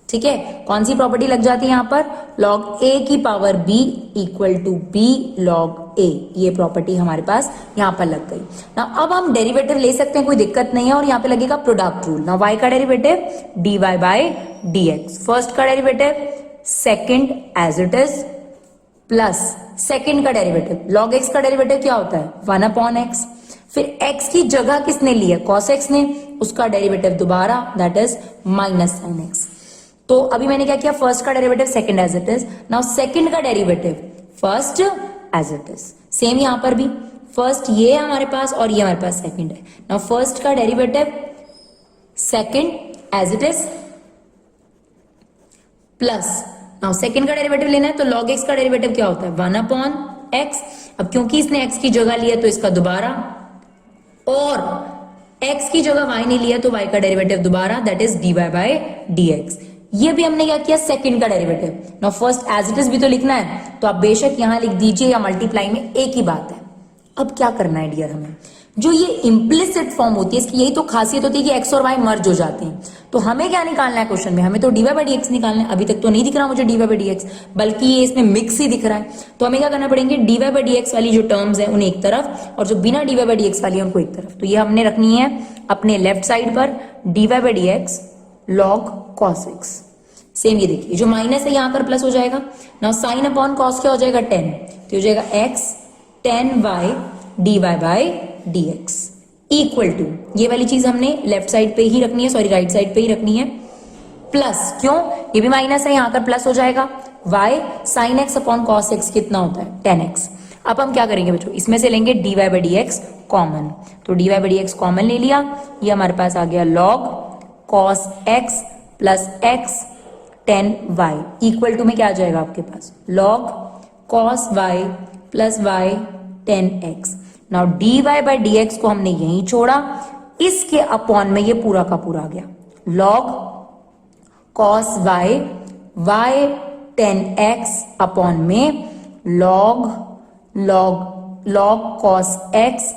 ठीक है। कौन सी प्रॉपर्टी लग जाती है यहाँ पर, log a की power b equal to b log a, ये प्रॉपर्टी हमारे पास यहाँ पर लग गई ना। अब हम डेरिवेटिव ले सकते हैं, कोई दिक्कत नहीं है, और यहाँ पे लगेगा प्रोडक्ट रूल ना। y का derivative dy by dx, first का derivative second as it is, plus second का डेरिवेटिव log x का डेरिवेटिव क्या होता है 1 अपॉन x, फिर x की जगह किसने ली है, cos x ने, उसका डेरिवेटिव दोबारा that is minus sine x। तो अभी मैंने क्या किया, फर्स्ट का derivative second as it is, now second का derivative first as it is, same यहां पर भी फर्स्ट ये है हमारे पास और ये हमारे पास सेकंड है। नाउ फर्स्ट का derivative second as it is, plus now second का डेरिवेटिव लेना है, तो log x का डेरिवेटिव क्या होता है 1 अपॉन x। अब क्योंकि इसने x की जगह लिया तो इसका दोबारा, और x की जगह y ने लिया तो y का डेरिवेटिव दोबारा that is dy by dx। ये भी हमने क्या किया, सेकंड का derivative. Now first as it is भी तो लिखना है, तो आप बेशक यहां लिख दीजिए या मल्टीप्लाई में, एक ही बात है। अब क्या करना है डियर, हमें जो ये इम्प्लिसिट फॉर्म होती है, इसकी यही तो खासियत होती है कि x और y मर्ज हो जाते हैं। तो हमें क्या निकालना है क्वेश्चन में, हमें तो dy बाई dx निकालना है। अभी तक तो नहीं दिख रहा मुझे dy बाई dx, बल्कि ये इसमें मिक्स ही दिख रहा है। तो हमें क्या करना पड़ेंगे, dy बाई dx वाली जो टर्म्स है उन्हें एक तरफ, और जो बिना dy बाई dx वाली है उनको एक तरफ। तो ये हमने रखनी है अपने लेफ्ट साइड पर dy by dx log cos x, same ये देखिए, जो माइनस है यहाँ पर प्लस हो जाएगा। नाउ साइन अपॉन कॉस क्या हो जाएगा 10, तो हो जाएगा x 10y dy by dx equal to, ये वाली चीज हमने लेफ्ट साइड पे ही रखनी है, सॉरी राइट साइड पे ही रखनी है, प्लस, क्यों, ये भी माइनस है, यहाँ पर प्लस हो जाएगा, y sine x upon cos x कितना होता है 10x। अब हम क्या करेंगे बच्चों, इसमें से लेंगे dy बाई dx कॉमन, तो dy बाई dx कॉमन ले लिया, ये हमारे पास आ गया log cos x plus x 10y equal to में क्या आ जाएगा आपके पास log cos y plus y 10x। Now dy by dx को हमने यहीं छोड़ा, इसके अपॉन में ये पूरा का पूरा आ गया log cos y y 10x upon में log cos x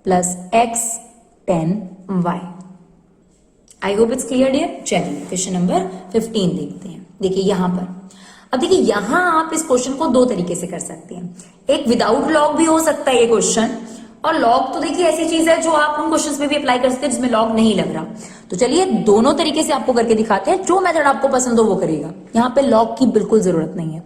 plus x 10y। I hope it's clear dear. चलिए क्वेश्चन नंबर 15 देखते हैं। देखिए यहां पर, अब देखिए यहां आप इस क्वेश्चन को दो तरीके से कर सकते हैं, एक विदाउट लॉग भी हो सकता है ये क्वेश्चन, और लॉग तो देखिए ऐसी चीज है जो आप उन क्वेश्चंस में भी अप्लाई कर सकते हैं जिसमें लॉग नहीं लग रहा। तो चलिए दोनों तरीके से आपको करके दिखाते हैं, जो मेथड आपको पसंद हो वो करेगा। यहाँ पे लॉग की बिल्कुल जरूरत नहीं है,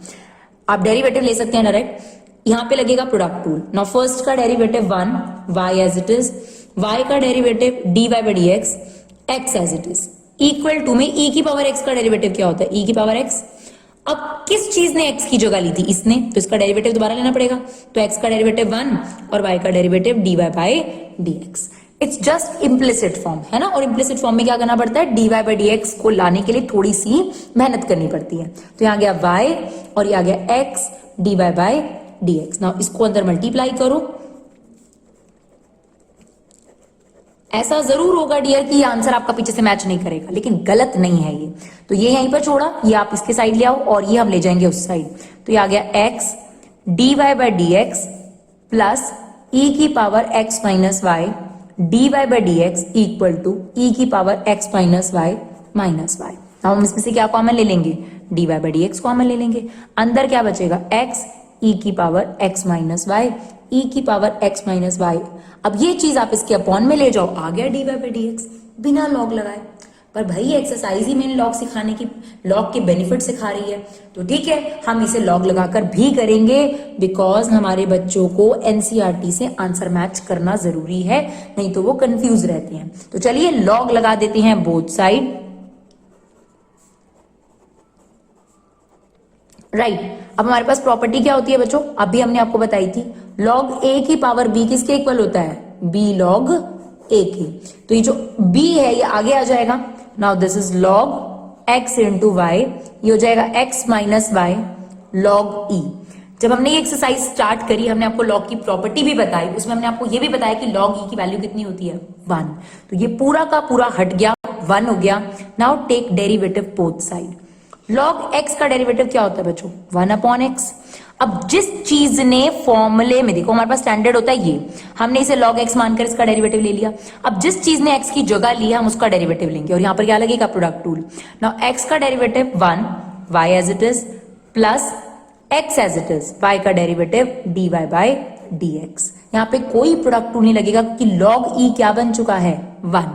आप डेरिवेटिव ले सकते हैं डायरेक्ट। यहाँ पे लगेगा प्रोडक्ट रूल। नाउ फर्स्ट का derivative 1 y as it is, y का derivative dy by dx x as it is equal to में e की पावर x का डेरिवेटिव क्या होता है e की पावर x। अब किस चीज ने x की जगह ली थी, इसने, तो इसका डेरिवेटिव दोबारा लेना पड़ेगा, तो x का डेरिवेटिव 1 और y का derivative dy by dx। It's just implicit form है ना, और इम्प्लिसिट फॉर्म में क्या करना पड़ता है, dy बाई dx को लाने के लिए थोड़ी सी मेहनत करनी पड़ती है। तो यहाँ गया y और यहाँ गया x dy by dx। Now इसको अंदर मल्टीप्लाई करो, ऐसा जरूर होगा डियर कि ये आंसर आपका पीछे से मैच नहीं करेगा, लेकिन गलत नहीं है ये। तो ये यहीं पर छोड़ा, ये आप इसके साइड ले आओ और ये हम ले जाएंगे उस साइड। तो ये आ गया x dy by dx plus e की power x minus y dy by dx equal to e की power x minus y minus y. हम इसमें से क्या कॉमन ले लेंगे, dy बाई dx कॉमन ले लेंगे, अंदर क्या बचेगा x e की power x minus y e की पावर x माइनस वाई। अब ये चीज आप इसके अपॉन में ले जाओ, आ गया dy बाई dx बिना लॉग लगाए। पर भाई एक्सरसाइज ही मैंने लॉग सिखाने की, लॉग के बेनिफिट सिखा रही है, तो ठीक है हम इसे लॉग लगाकर भी करेंगे, बिकॉज हमारे बच्चों को एनसीईआरटी से आंसर मैच करना जरूरी है, नहीं तो वो कंफ्यूज रहते हैं। तो चलिए लॉग लगा देते हैं बोथ साइड। राइट, अब हमारे पास प्रॉपर्टी क्या होती है बच्चों, अभी हमने आपको बताई थी, log a की पावर b किसके इक्वल होता है, b log a के। तो ये जो b है ये आगे आ जाएगा। Now this is log x into y, ये हो जाएगा x minus y log e। जब हमने ये एक्सरसाइज स्टार्ट करी, हमने आपको log की प्रॉपर्टी भी बताई, उसमें हमने आपको ये भी बताया कि log e की वैल्यू कितनी होती है 1। तो ये पूरा का पूरा हट गया, 1 हो गया। Now take derivative both side. log x का डेरिवेटिव क्या होता है बच्चों, 1 अपॉन x। अब जिस चीज ने फॉर्मूले में, देखो हमारे पास स्टैंडर्ड होता है ये, हमने इसे log x मानकर इसका डेरिवेटिव ले लिया। अब जिस चीज ने x की जगह ली हम उसका डेरिवेटिव लेंगे, और यहां पर क्या लगेगा, प्रोडक्ट रूल। नाउ x का derivative 1 y as it is plus x as it is, y का डेरिवेटिव dy बाई dx। यहाँ पे कोई प्रोडक्ट रूल नहीं लगेगा कि log e क्या बन चुका है 1।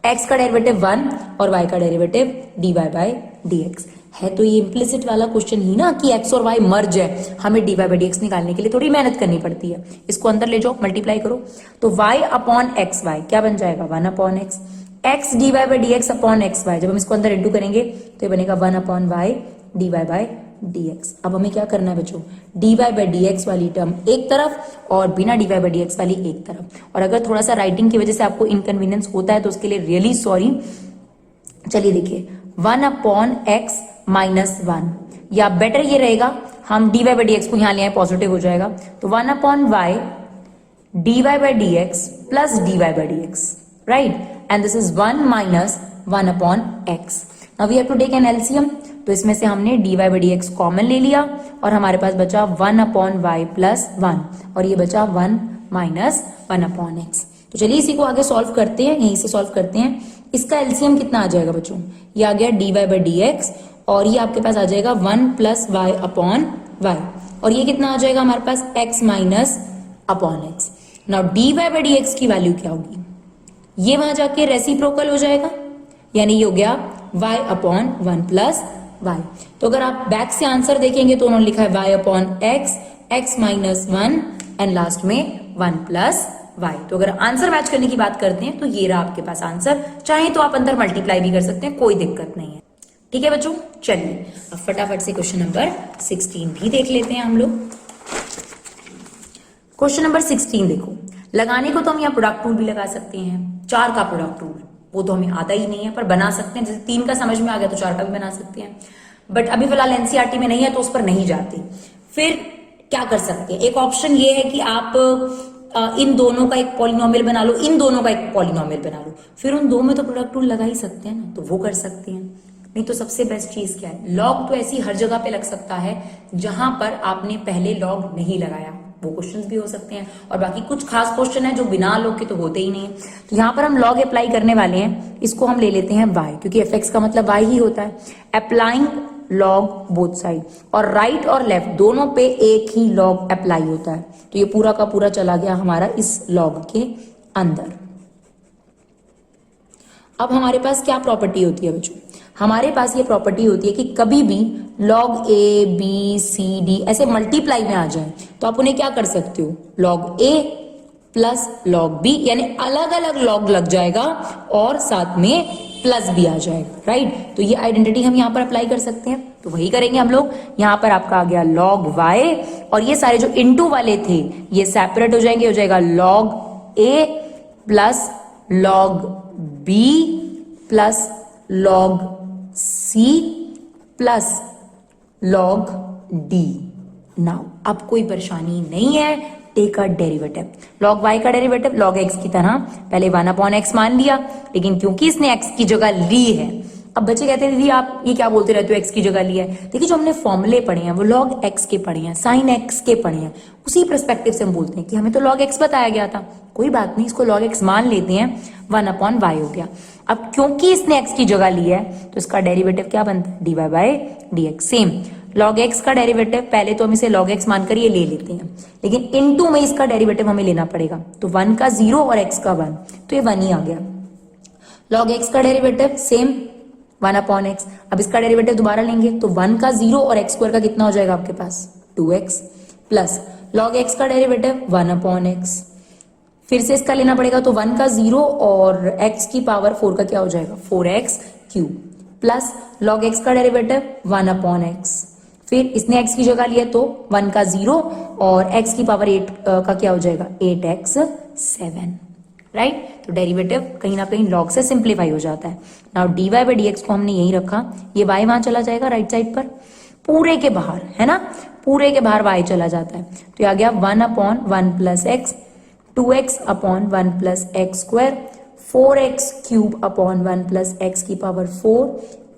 x का डेरिवेटिव 1 और y का डेरिवेटिव dy बाई dx है। तो ये इम्प्लिसिट वाला क्वेश्चन ही ना कि x और y मर्ज है, हमें dy बाई dx निकालने के लिए थोड़ी मेहनत करनी पड़ती है। इसको अंदर ले जाओ, मल्टीप्लाई करो, तो y अपॉन एक्स वाई क्या बन जाएगा, 1 upon x, x dy by dx upon x y. जब हम इसको अंदर इंटू करेंगे तो ये बनेगा 1 upon y dy by dx। अब हमें क्या करना है बच्चों, dy बाई dx वाली टर्म एक तरफ और बिना dy बाई dx वाली एक तरफ। और अगर थोड़ा सा राइटिंग की वजह से आपको इनकन्वीनियंस होता है तो उसके लिए रियली सॉरी। चलिए देखिए 1 अपॉन एक्स माइनस 1, या बेटर ये रहेगा हम dy बाई dx को यहां ले आए, पॉजिटिव हो जाएगा, तो 1 upon y dy by dx plus dy by dx, right, and this is 1 minus 1 upon x। Now we have to take an LCM, तो इसमें से हमने dy बाई dx कॉमन ले लिया और हमारे पास बचा 1 अपॉन वाई प्लस 1, और ये बचा 1 माइनस 1 अपॉन x। तो चलिए इसी को आगे सॉल्व करते हैं, यहीं से सॉल्व करते हैं। इसका एलसीएम कितना आ जाएगा बच्चों, ये आ गया dy बाई dx और ये आपके पास आ जाएगा 1 प्लस वाई अपॉन वाई, और ये कितना आ जाएगा हमारे पास x minus upon x। Now dy by dx की वैल्यू क्या होगी, ये वहां जाके रेसिप्रोकल हो जाएगा, यानी ये हो गया y अपॉन 1 प्लस y। तो अगर आप बैक से आंसर देखेंगे तो उन्होंने लिखा है y upon x, x minus 1 and last में 1 प्लस y। तो अगर आंसर मैच करने की बात करते हैं तो ये रहा आपके पास आंसर। चाहे तो आप अंदर मल्टीप्लाई भी कर सकते हैं, कोई दिक्कत नहीं है। ठीक है बच्चों, चलिए अब फटाफट से क्वेश्चन नंबर 16 भी देख लेते हैं हम लोग। क्वेश्चन नंबर 16 देखो, लगाने को तो हम यहाँ प्रोडक्ट रूल भी लगा सकते हैं, 4 का प्रोडक्ट रूल, वो तो हमें आता ही नहीं है, पर बना सकते हैं। जैसे 3 का समझ में आ गया तो 4 का भी बना सकते हैं, बट अभी फिलहाल एनसीईआरटी में नहीं है तो उस पर नहीं जाते। फिर क्या कर सकते हैं, एक ऑप्शन ये है कि आप इन दोनों का एक पॉलिनोमियल बना लो, इन दोनों का एक पॉलिनोमियल बना लो, फिर उन दो में तो प्रोडक्ट रूल लगा ही सकते हैं ना, तो वो कर सकते हैं। नहीं तो सबसे बेस्ट चीज क्या है, लॉग तो ऐसी हर जगह पे लग सकता है जहां पर आपने पहले लॉग नहीं लगाया, वो क्वेश्चंस भी हो सकते हैं। और बाकी कुछ खास क्वेश्चन है जो बिना लॉग के तो होते ही नहीं है, तो यहाँ पर हम लॉग अप्लाई करने वाले हैं। इसको हम ले लेते हैं y, क्योंकि fx का मतलब y ही होता है। अप्लाइंग लॉग बोथ साइड, और राइट और लेफ्ट दोनों पे एक ही लॉग अप्लाई होता है, तो ये पूरा का पूरा चला गया हमारा इस लॉग के अंदर। अब हमारे पास क्या प्रॉपर्टी होती है बच्चों, हमारे पास ये प्रॉपर्टी होती है कि कभी भी log A B C D ऐसे मल्टीप्लाई में आ जाए तो आप उन्हें क्या कर सकते हो, log a plus log B, यानी अलग अलग लॉग लग जाएगा और साथ में प्लस भी आ जाएगा, राइट। तो ये आइडेंटिटी हम यहाँ पर अप्लाई कर सकते हैं, तो वही करेंगे हम लोग। यहाँ पर आपका आ गया लॉग वाई, और ये सारे जो इनटू वाले थे ये सेपरेट हो जाएंगे, हो जाएगा log a plus log b plus log c plus log d. Now अब कोई परेशानी नहीं है, take a derivative. Log y का डेरिवेटिव लॉग एक्स की तरह पहले 1 अपॉन एक्स मान लिया, लेकिन क्योंकि इसने एक्स की जगह ली है, अब बच्चे कहते हैं दीदी आप ये क्या बोलते रहते हो एक्स की जगह लिया है। देखिए जो हमने फॉर्मूले पढ़े हैं वो लॉग एक्स के पढ़े हैं, साइन एक्स के पढ़े हैं, उसी परस्पेक्टिव से हम बोलते हैं कि हमें तो लॉग एक्स बताया गया था, कोई बात नहीं, इसको लॉग एक्स मान लेते हैं, 1 अपॉन वाई हो गया। अब क्योंकि इसने एक्स की जगह ली है तो इसका डेरिवेटिव क्या बनता है, d y by d x. Same log x का डेरिवेटिव पहले तो हम इसे लॉग एक्स मानकर ये ले लेते हैं, लेकिन इनटू में इसका डेरिवेटिव हमें लेना पड़ेगा, तो 1 का 0 और x का 1, तो ये 1 ही आ गया। लॉग एक्स का डेरिवेटिव सेम 1 अपॉन एक्स, अब इसका डेरिवेटिव दोबारा लेंगे तो 1 का 0 और x स्क्वायर का कितना हो जाएगा आपके पास 2x, प्लस लॉग एक्स का डेरिवेटिव 1 अपॉन एक्स, फिर से इसका लेना पड़ेगा तो 1 का 0 और x की पावर 4 का क्या हो जाएगा 4x cube, plus log x का डेरिवेटिव 1 अपॉन एक्स, फिर इसने x की जगह लिया तो 1 का 0 और x की पावर 8 का क्या हो जाएगा 8x 7, राइट। तो डेरिवेटिव कहीं ना कहीं log से सिंप्लीफाई हो जाता है। Now dy by d x को हमने यही रखा, ये y वहां चला जाएगा राइट साइड पर, पूरे के बाहर है ना, पूरे के बाहर y चला जाता है, तो ये आ गया 1 upon 1 plus x, 2x upon 1 plus x square, 4x cube upon 1 plus x की पावर 4,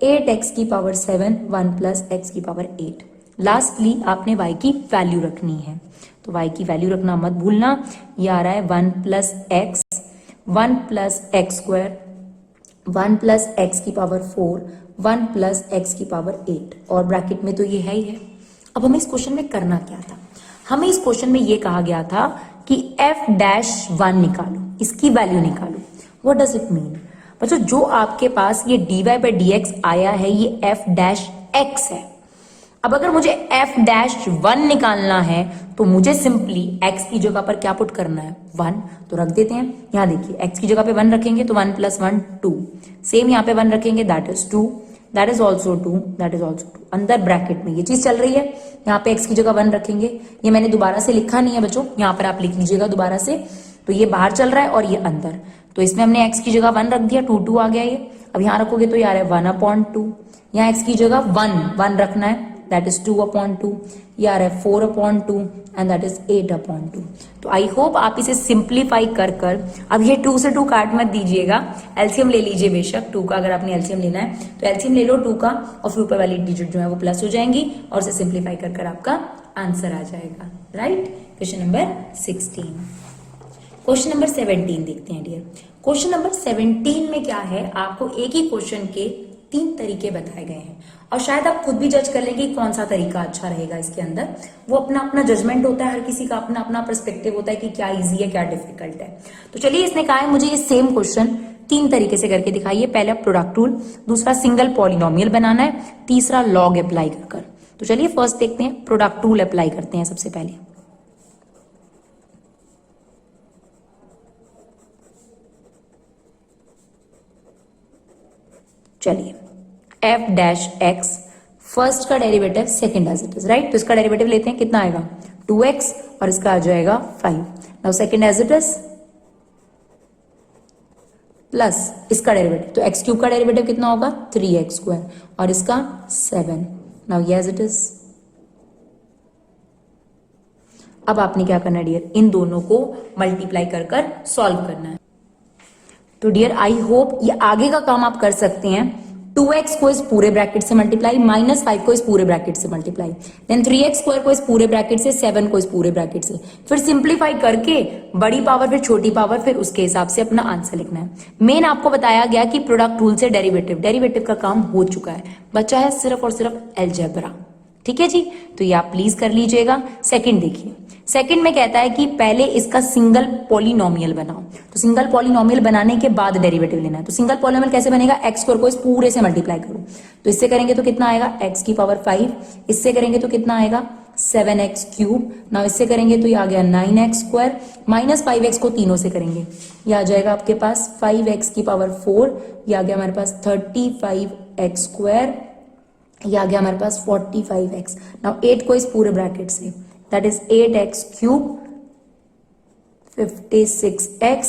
8x की पावर 7, 1 प्लस एक्स की पावर 8। लास्टली आपने y की वैल्यू रखनी है, तो y की वैल्यू रखना मत भूलना, ये आ रहा है 1 plus x, 1 plus x square, 1 plus x की पावर 4, 1 प्लस एक्स की पावर 8, और ब्रैकेट में तो ये है ही है। अब हमें इस क्वेश्चन में करना क्या था, हमें इस क्वेश्चन में ये कहा गया था कि f-1 निकालो, इसकी वैल्यू निकालो। व्हाट डज इट मीन बच्चों, जो आपके पास ये dy बाई डी एक्स आया है ये f-x है। अब अगर मुझे f-1 निकालना है तो मुझे सिंपली x की जगह पर क्या पुट करना है 1, तो रख देते हैं। यहां देखिए x की जगह पे 1 रखेंगे तो 1 प्लस 1 2, सेम यहाँ पे 1 रखेंगे that is 2, that is also 2, that is also 2। अंदर ब्रैकेट में ये चीज चल रही है, यहाँ पे x की जगह 1 रखेंगे, ये मैंने दोबारा से लिखा नहीं है बच्चों, यहाँ पर आप लिख लीजिएगा दोबारा से, तो ये बाहर चल रहा है और ये अंदर, तो इसमें हमने x की जगह 1 रख दिया, 2 2 आ गया ये। अब यहाँ रखोगे तो यार है 1 अपॉन 2, यहाँ x की जगह 1 रखना है दैट इज 2 अपॉन 2, यार है 4 upon 2 and that is 8 upon 2। तो आई होप आप इसे सिंप्लीफाई कर अब ये 2 से 2 काट मत दीजिएगा, एलसीएम ले लीजिए बेशक 2 का, अगर आपने एलसीएम लेना है तो एलसीएम ले लो 2 का, और फिर ऊपर वाली डिजिट जो है वो प्लस हो जाएंगी और उसे सिंप्लीफाई कर आपका आंसर आ जाएगा, right. Question number 16। Question number 17 देखते हैं डियर। क्वेश्चन नंबर 17 में क्या है, आपको एक ही क्वेश्चन के 3 तरीके बताए गए हैं, और शायद आप खुद भी जज कर लेंगे कौन सा तरीका अच्छा रहेगा इसके अंदर। वो अपना अपना जजमेंट होता है, हर किसी का अपना अपना पर्सपेक्टिव होता है कि क्या इजी है क्या डिफिकल्ट है। तो चलिए, इसने कहा है मुझे ये सेम क्वेश्चन तीन तरीके से करके दिखाइए। पहला प्रोडक्ट रूल, दूसरा सिंगल पॉलिनोमियल बनाना है, तीसरा लॉग अप्लाई कर। तो चलिए फर्स्ट देखते हैं, प्रोडक्ट रूल अप्लाई करते हैं सबसे पहले। चलिए एफ डैश एक्स, फर्स्ट का derivative second as it is, right. तो इसका डेरिवेटिव लेते हैं, कितना आएगा 2x और इसका आ जाएगा 5। Now second as it is plus इसका डेरिवेटिव, तो x क्यूब का डेरिवेटिव कितना होगा 3x स्क्वायर और इसका 7। नाउ ये एज इट इज। अब आपने क्या करना है डियर, इन दोनों को मल्टीप्लाई कर कर सॉल्व करना है। तो डियर आई होप ये आगे का काम आप कर सकते हैं। 2x को इस पूरे ब्रैकेट से मल्टीप्लाई, -5 को इस पूरे ब्रैकेट से मल्टीप्लाई, देन 3x स्क्वायर को इस पूरे ब्रैकेट से, 7 को इस पूरे ब्रैकेट से, फिर सिंप्लीफाई करके बड़ी पावर फिर छोटी पावर, फिर उसके हिसाब से अपना आंसर लिखना है। मेन आपको बताया गया कि प्रोडक्ट रूल से डेरिवेटिव का काम हो चुका है, बचा है सिर्फ और सिर्फ अलजेब्रा। ठीक है जी, तो ये आप प्लीज कर लीजिएगा। सेकंड देखिए, सेकंड में कहता है कि पहले इसका सिंगल पॉलिनोमियल बनाओ। तो सिंगल पॉलिनोमियल बनाने के बाद डेरिवेटिव लेना है। तो सिंगल पॉलिनोमियल कैसे बनेगा, एक्स स्क्वायर को इस पूरे से मल्टीप्लाई करो। तो इससे करेंगे तो कितना आएगा x की पावर 5, इससे करेंगे तो कितना आएगा 7x क्यूब। ना इससे करेंगे तो ये आ गया 9x स्क्वायर, -5x को तीनों से करेंगे, ये आ जाएगा आपके पास 5x की पावर 4, ये आ गया हमारे पास 35x स्क्वायर, ये आ गया हमारे पास 45x। नाउ 8 को इस पूरे ब्रैकेट से, that is 8x cube 56x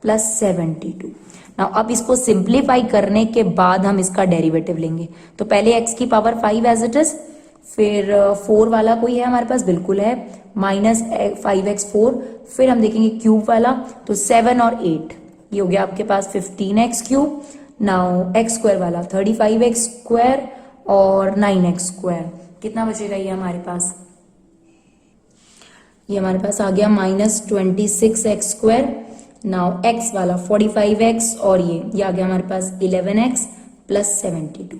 plus 72। Now अब इसको सिंप्लीफाई करने के बाद हम इसका डेरिवेटिव लेंगे। तो पहले x की पावर 5 एज इट इज, फिर 4 वाला कोई है हमारे पास, बिल्कुल है, -5x4, फिर हम देखेंगे क्यूब वाला, तो 7 और 8, ये हो गया आपके पास 15x cube. Now x square वाला 35x स्क्वायर और 9x स्क्वायर, कितना बचेगा ये हमारे पास, ये हमारे पास आ गया -26x स्क्वायर। नाउ x वाला 45x और ये आ गया हमारे पास 11x प्लस 72।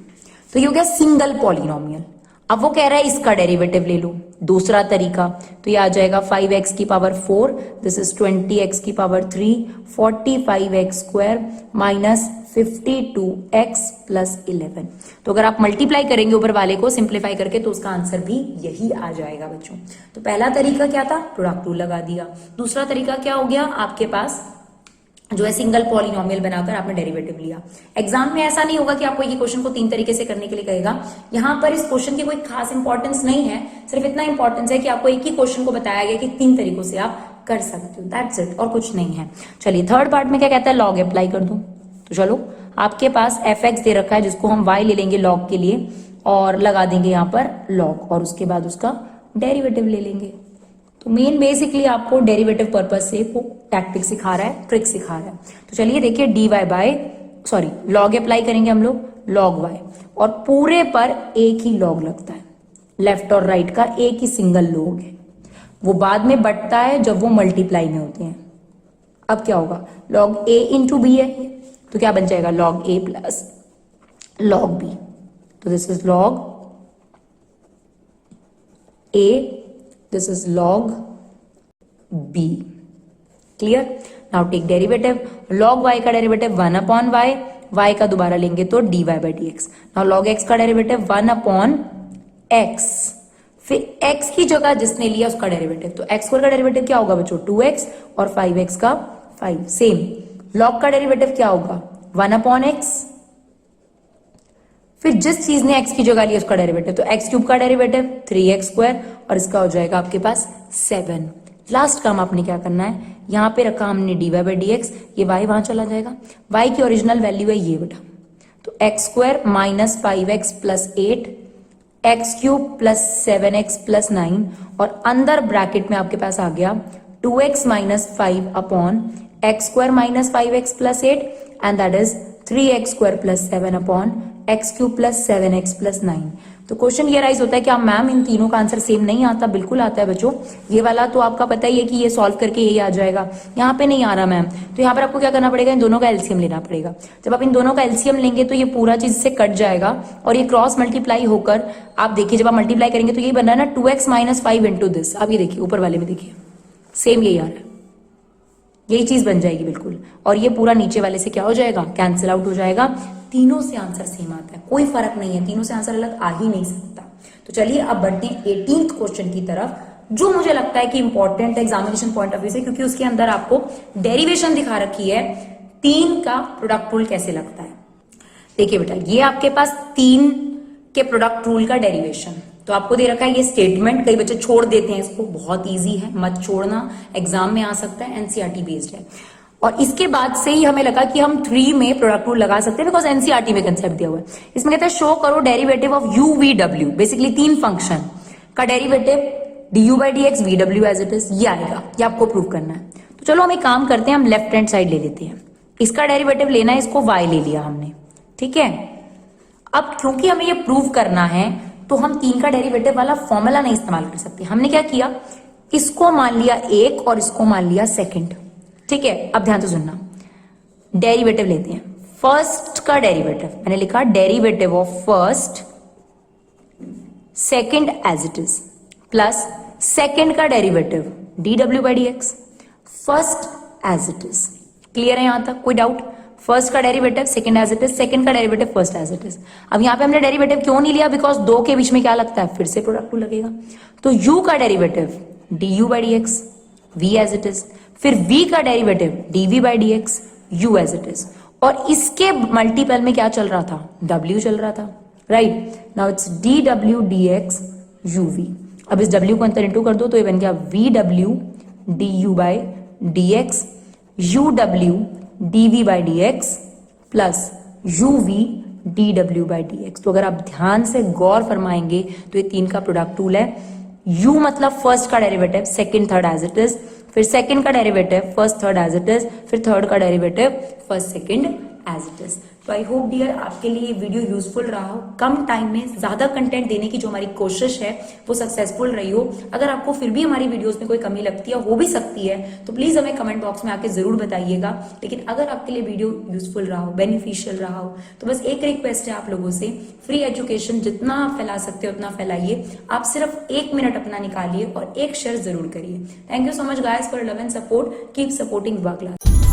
तो ये हो गया सिंगल पॉलिनोमियल। अब वो कह रहा है इसका डेरिवेटिव ले लो, दूसरा तरीका, तो ये आ जाएगा 5x की पावर 4, दिस इज 20x की power 3, 45x square minus 52x plus 11। तो अगर आप मल्टीप्लाई करेंगे ऊपर वाले को सिंप्लीफाई करके तो उसका आंसर भी यही आ जाएगा बच्चों। तो पहला तरीका क्या था, प्रोडक्ट रूल लगा दिया। दूसरा तरीका क्या हो गया आपके पास, जो है सिंगल पॉलिनोमियल बनाकर आपने डेरिवेटिव लिया। एग्जाम में ऐसा नहीं होगा कि आपको ये क्वेश्चन को 3 तरीके से करने के लिए कहेगा। यहाँ पर इस क्वेश्चन की कोई खास इंपॉर्टेंस नहीं है, सिर्फ इतना इंपॉर्टेंस है कि आपको एक ही क्वेश्चन को बताया गया कि 3 तरीकों से आप कर सकते हो, दैट्स इट, और कुछ नहीं है। चलिए थर्ड पार्ट में क्या कहता है, लॉग अप्लाई कर दो। तो चलो आपके पास fx दे रखा है जिसको हम y ले लेंगे लॉग के लिए और लगा देंगे यहाँ पर लॉग, और उसके बाद उसका डेरिवेटिव ले लेंगे। तो मेन बेसिकली आपको डेरिवेटिव पर्पज से वो टैक्टिक सिखा रहा है, ट्रिक सिखा रहा है। तो चलिए देखिए लॉग अप्लाई करेंगे हम लोग, लॉग y, और पूरे पर एक ही लॉग लगता है, लेफ्ट और राइट का एक ही सिंगल लॉग है, वो बाद में बढ़ता है जब वो मल्टीप्लाई में होते हैं। अब क्या होगा, लॉग a इंटू बी है, तो क्या बन जाएगा log a plus log b। तो this is log a, this is log b। Clear. Now take derivative, log y का डेरिवेटिव 1 अपॉन y, y का दोबारा लेंगे तो dy by d x. Now log x का डेरिवेटिव 1 अपॉन x, फिर x की जगह जिसने लिया उसका डेरिवेटिव, तो x स्क्वायर का डेरिवेटिव क्या होगा बच्चों 2x और 5x का 5। सेम लॉग का डेरिवेटिव क्या होगा 1 अपॉन x, फिर जिस चीज ने x की जगह लिया उसका डेरिवेटिव, तो x क्यूब का डेरिवेटिव 3x स्क्वायर और इसका हो जाएगा आपके पास 7। लास्ट काम आपने क्या करना है, यहां पे रखा हमने dy बाई डी एक्स, ये y वहां चला जाएगा, y की ओरिजिनल वैल्यू है ये बेटा, तो x square minus 5x plus 8, x cube plus 7x plus 9, और अंदर ब्रैकेट में आपके पास आ गया 2x minus 5 upon x square minus 5x plus 8, and that is 3x square plus 7 upon x cube plus 7x plus 9। तो question ये rise होता है कि आप मैम इन तीनों का आंसर सेम नहीं आता, बिल्कुल आता है बच्चों। ये वाला तो आपका पता ही है कि ये सॉल्व करके यही आ जाएगा, यहाँ पे नहीं आ रहा मैम, तो यहाँ पर आपको क्या करना पड़ेगा, इन दोनों का एलसीएम लेना पड़ेगा। जब आप इन दोनों का एलसीएम लेंगे तो ये पूरा चीज से कट जाएगा और ये क्रॉस मल्टीप्लाई होकर, आप देखिए जब आप मल्टीप्लाई करेंगे तो यही बन रहा है ना 2x माइनस 5 इंटू दिस। आप ये देखिए ऊपर वाले में देखिए सेम यही आ रहा है, यही चीज बन जाएगी बिल्कुल, और ये पूरा नीचे वाले से क्या हो जाएगा, कैंसिल आउट हो जाएगा। तीनों से आंसर सेम आता है, कोई फर्क नहीं है, तीनों से आंसर अलग आ ही नहीं सकता। तो चलिए अब बढ़ते हैं 18th क्वेश्चन की तरफ, जो मुझे लगता है कि इंपॉर्टेंट है एग्जामिनेशन पॉइंट ऑफ व्यू से, क्योंकि उसके अंदर आपको डेरिवेशन दिखा रखी है 3 का प्रोडक्ट रूल कैसे लगता है। देखिए बेटा, ये आपके पास 3 के प्रोडक्ट रूल का डेरिवेशन, तो आपको दे रखा है ये स्टेटमेंट, कई बच्चे छोड़ देते हैं इसको, बहुत इजी है, मत छोड़ना, एग्जाम में आ सकता है, एनसीईआरटी बेस्ड है। और इसके बाद से ही हमें लगा कि हम 3 में प्रोडक्ट रूल लगा सकते हैं, बिकॉज एनसीईआरटी में कंसेप्ट दिया हुआ है। इसमें कहता है शो करो डेरिवेटिव ऑफ यू वी डब्ल्यू, बेसिकली 3 फंक्शन का derivative du by dx vw as it is, ये आएगा, ये आपको प्रूव करना है। तो चलो हम एक काम करते हैं, हम लेफ्ट हैंड साइड ले लेते हैं, इसका डेरिवेटिव लेना है, इसको y ले लिया हमने, ठीक है। अब क्योंकि हमें ये प्रूव करना है तो हम 3 का डेरिवेटिव वाला फॉर्मूला नहीं इस्तेमाल कर सकते। हमने क्या किया, इसको मान लिया 1 और इसको मान लिया सेकंड, ठीक है। अब ध्यान से सुनना, डेरिवेटिव लेते हैं, फर्स्ट का डेरिवेटिव मैंने लिखा derivative of first second as it is, plus second का derivative dw by dx, first as it is. Clear है यहां तक, कोई डाउट? फर्स्ट का derivative second as it is, second का derivative first as it is. अब यहां पे हमने डेरिवेटिव क्यों नहीं लिया, बिकॉज 2 के बीच में क्या लगता है, फिर से प्रोडक्ट रूल लगेगा। तो u का derivative du by dx v as it is, फिर v का derivative dv by dx u as it is, और इसके मल्टीपल में क्या चल रहा था, w चल रहा था, right. Now it's dw dx uv। अब इस w को अंतर इंटू कर दो तो ये बन गया vw du by dx uw dv by dx plus uv dw by dx। तो अगर आप ध्यान से गौर फरमाएंगे तो ये 3 का प्रोडक्ट रूल है। u मतलब फर्स्ट का derivative second third as it is, फिर सेकंड का derivative first third as it is, फिर थर्ड का derivative first second as it is. तो आई होप डियर आपके लिए ये वीडियो यूजफुल रहा हो, कम टाइम में ज्यादा कंटेंट देने की जो हमारी कोशिश है वो सक्सेसफुल रही हो। अगर आपको फिर भी हमारी वीडियोस में कोई कमी लगती है, हो भी सकती है, तो प्लीज हमें कमेंट बॉक्स में आके जरूर बताइएगा। लेकिन अगर आपके लिए वीडियो यूजफुल रहा हो, बेनिफिशियल रहा हो, तो बस एक रिक्वेस्ट है आप लोगों से, फ्री एजुकेशन जितना आप फैला सकते हो उतना फैलाइए। आप सिर्फ 1 मिनट अपना निकालिए और एक शेयर जरूर करिए। Thank you so much guys for love and support, keep supporting Vibha class.